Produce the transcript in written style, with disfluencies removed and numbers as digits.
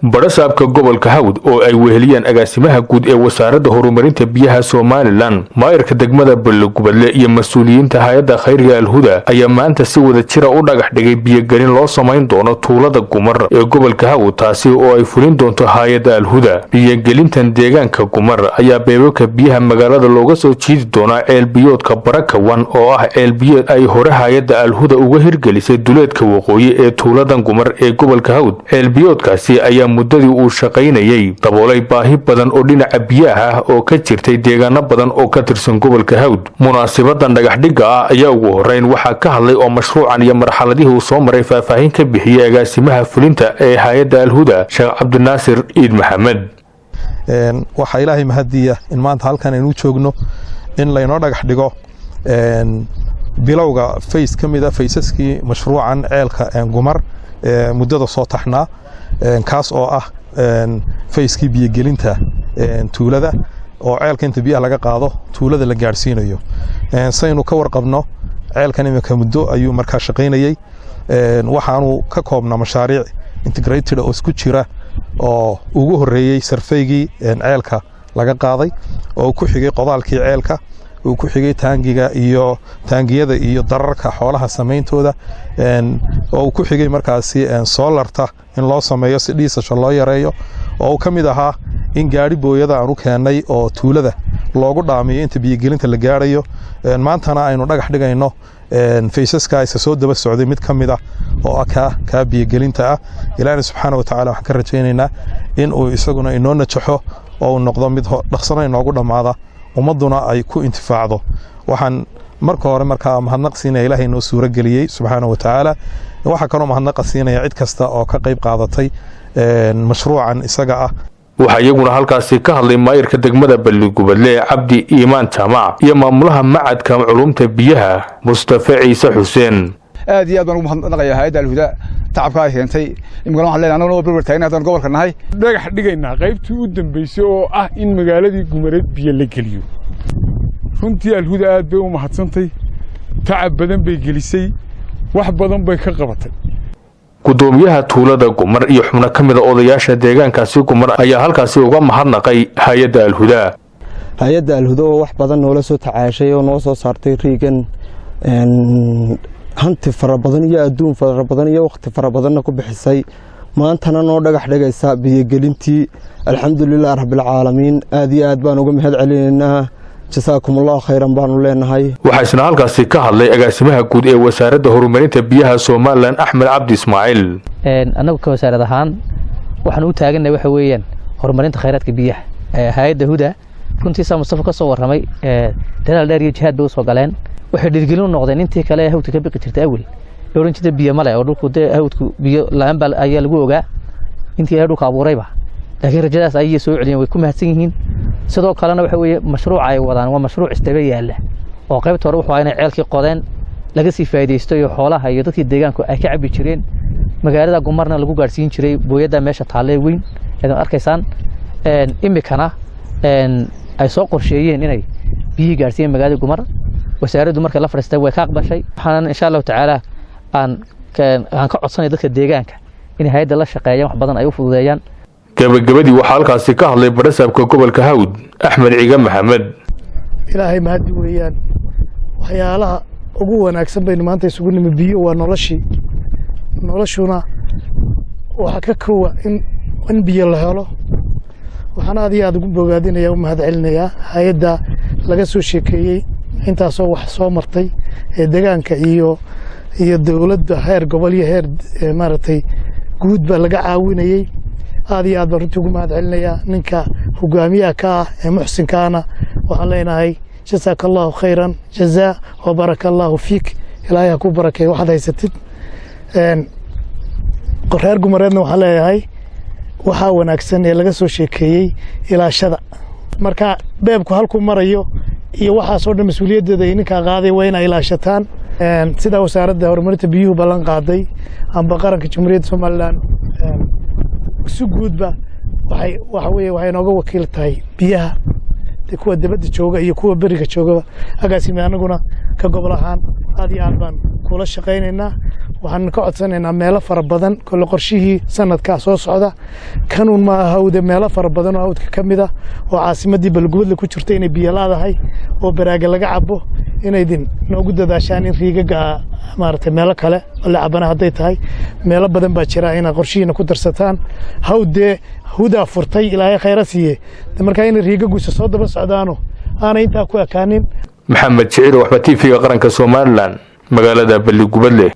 barasaabka gobolka Hawd oo ay weheliyeen agaasimaha guud ee wasaaradda horumarinta biyaha Soomaaliland maayirka degmada Balogubadle iyo mas'uuliyiinta hay'adda khayriga Al-Huda ayaa maanta si wada jir u dhagax dhigay biyo galin loo sameyn doono tuulada Gumar ee gobolka Hawd taasi oo ay fulin doonto hay'adda Al-Huda biyo gelintan deegaanka Gumar ayaa beebka biyaha magaalada looga soo jiidi doona ceel biyoodka Barakawan oo ah ceel biyood ay hore hay'adda Al-Huda uga hirgelisay duleedka waqooyi ee tuuladan Gumar ee gobolka Hawd ceel biyoodkaasi ayaa muddadii uu shaqaynayay daboolay baahi badan oo dhinaca biyaha ah oo ka jirtay deegaano badan oo ka tirsan gobolka Hawd munaasabadan dhagax dhigga ah ayaa ugu horeyn waxa ka hadlay oo mashruucan iyo marxaladihii uu soo maray faahfaahin ka bixiyay agaasimaha fulinta ee hay'adda Al-Huda Sheekh Cabdinaasir Iid Maxamed waxa ilaahay mahadiya in maanta halkan aynu joogno in la inoo dhagax dhigo bilowga face kamida faysaskii mashruucan ceelka Gumar muddada soo taxnaa kaas oo ah fayskii biyo gelinta tuulada oo ceelka inta biyaha laga qaado tuulada la gaarsiinayo saynu ka warqabno ceelkan imika muddo ayuu markaa shaqaynayay waxaanu ka koobnaa mashaariic integrated oo isku jira oo ugu horeeyay sarfeygii ceelka laga qaaday oo ku xigay qodaalkii ceelka oo ku xigay taangiyada iyo dararka xoolaha sameeyntooda oo ku xigay markaasi solarta in loo sameeyo si dhiisasho loo yareeyo oo kamid ahaa in gaari booyada aanu keenay oo tuulada loogu dhaamiyo inta biyo gelinta la gaarayo maantana aynu dhagax dhigayno faysaska isa soo daba socday mid kamid ah oo ka biyo gelinta ah ilaahay subxaanahu wa ta'ala waxaan ka rajaynaynaa in uu isaguna inoo najaxo oo noqdo mid dhaqsana inoogu dhamaada ummaduna ay ku intifaacdo waxaan marka hore markaa mahadnaq siinaya ilaahay noo suura galiyay subxaanahu wa ta'ala waxa kale oo mahadnaq siinaya cid kasta oo ka qayb qaadatay mashruucan isaga ah waxa iyaguna halkaasi ka hadlay maayirka degmada Balogubadle Cabdi Iimaan Jaamac iyo maamulaha macadka culumta biyaha Mustafa Ciise Xuseen aad iyo aad baan ugu mahadnaqayaa hay'adda Al-Huda tacabka ay keentay imkaan waxaan leenahay anagoo barbar taagnaadaan gobolka nahay dhagax dhigaynaa qaybtii u dambeysay oo ah in magaaladii Gumareed biyo la geliyo runtii Al-Huda aad bay u mahadsantay tacab badan bay gelisay wax badan bay ka qabatay gudoomiyaha tuulada Gumar iyo xubno kamid ah odayaasha deegaankaasi Gumar ayaa halkaasi uga mahadnaqay hay'adda Al-Huda hay'adda Al-Huda oo wax badan noola soo tacaashay oo noo soo saartay riigan hanti fara badan iyo adduun fara badan iyo waqti fara badan ku bixisay maantana noo dhagax dhigaysa biyo gelintii alxamdulillah rabbil caalamiin aad iyo aad baan uga mahad celinaynaa jasaakumullahu khayran baanu leenahay waxa isna halkaasi ka hadlay agaasimaha guud ee wasaaradda horumarinta biyaha Soomaaliland Axmed Cabdi Ismaaciil anagu ka wasaarad ahaan waxaan u taaganahay waxa weeyaan horumarinta khayraadka biyaha hay'adda Huda runtii Mustafa ka soo waramay dadaal dheer iyo jihaad bay soo galeen waxay dhirgelin noqdeen intii kale hawdka ka bixi jirtay awil dooran jirtay biyo male oo dhulku hawdku biyo la'aan bal ayaa lagu ogaa intii ay dhulka abuurayba laakiin rajadaas ay soo celiyeen way ku mahadsan yihiin sidoo kalena waxa weeye mashruuc ay wadaan waa mashruuc istaba yaala oo qaybta hore wuxuu inay ceelkii qodeen laga sii faa'iideysto iyo xoolaha iyo dadkii deegaanka ay ka cabi jireen magaalada Gumarna lagu gaarsiin jiray booyada meesha taalay weyn ee arkaysaan imikana ay soo qorsheeyeen inay biyo gaarsiin magaalada Gumar wasaaraddu markay la fariistay way ka aqbashay waxaan insha Allah tacaala aan ka codsanay dadka deegaanka in hay'adda la shaqeeyaan wax badan ay u fududeeyaan gabagabadii waxa halkaasi ka hadlay barasaabka gobolka Hawd Axmed Ciise Maxamed ilaahay mahadi weeyaan waxyaalaha ugu wanaagsan baynu maanta isugu nimi biyo waa noloshuna waxa ka koowa in biyo la helo waxaan aad iyo aad ugu bogaadinayaa u mahad celinayaa hay'adda laga soo sheekeeyay intaasoo wax soo martay ee deegaanka iyo dawladda heer gobol iyo heer maaragtay guud baa laga caawinayay aad iyo aad baan runtii ugu mahad celinayaa ninka hogaamiyaha ka ah ee muxsinkaana waxaan leenahay jasaakallahu khayran jazaa wa barakallahu fiik ilaahay ku barakeey waxaad haysatid reer Gumareedna waxaan leeyahay waxaa wanaagsan ee laga soo sheekeeyey ilaashada marka beebku halku marayo iyo waxaas oo dhan mas'uuliyadeeda ay ninka qaaday waa inay ilaashataan sida wasaaradda horumarinta biyuhu ballan qaaday amba qaranka Jamhuuriyadda Soomaaliland si guudba waxay nooga wakiil tahay biyaha kuwa dibadda jooga iyo kuwa bariga jooga agaasime anaguna ka gobol ahaan aad iyo aad baan kula shaqaynaynaa waxaan ka codsanaynaa meelo fara badan kole qorshihii sanadkaa soo socda kanuun ma aha hawde meelo fara badan oo hawdka ka mid ah oo caasimaddii balgubadle ku jirta inay biyo laadahay oo baraaga laga cabo inaydin noogu dadaashaan in riigaga maaragtay meelo kale la cabana hadday tahay meelo badan baa jira inaad qorshihiina ku darsataan hawde hudaa furtay ilaahay khayra siiye markaa inay riigaguisa soo daba socdaano aanay intaa ku ekaanin maxamed shiciir waxba TV qaranka Soomaaliland magaalada Balli Gubadle.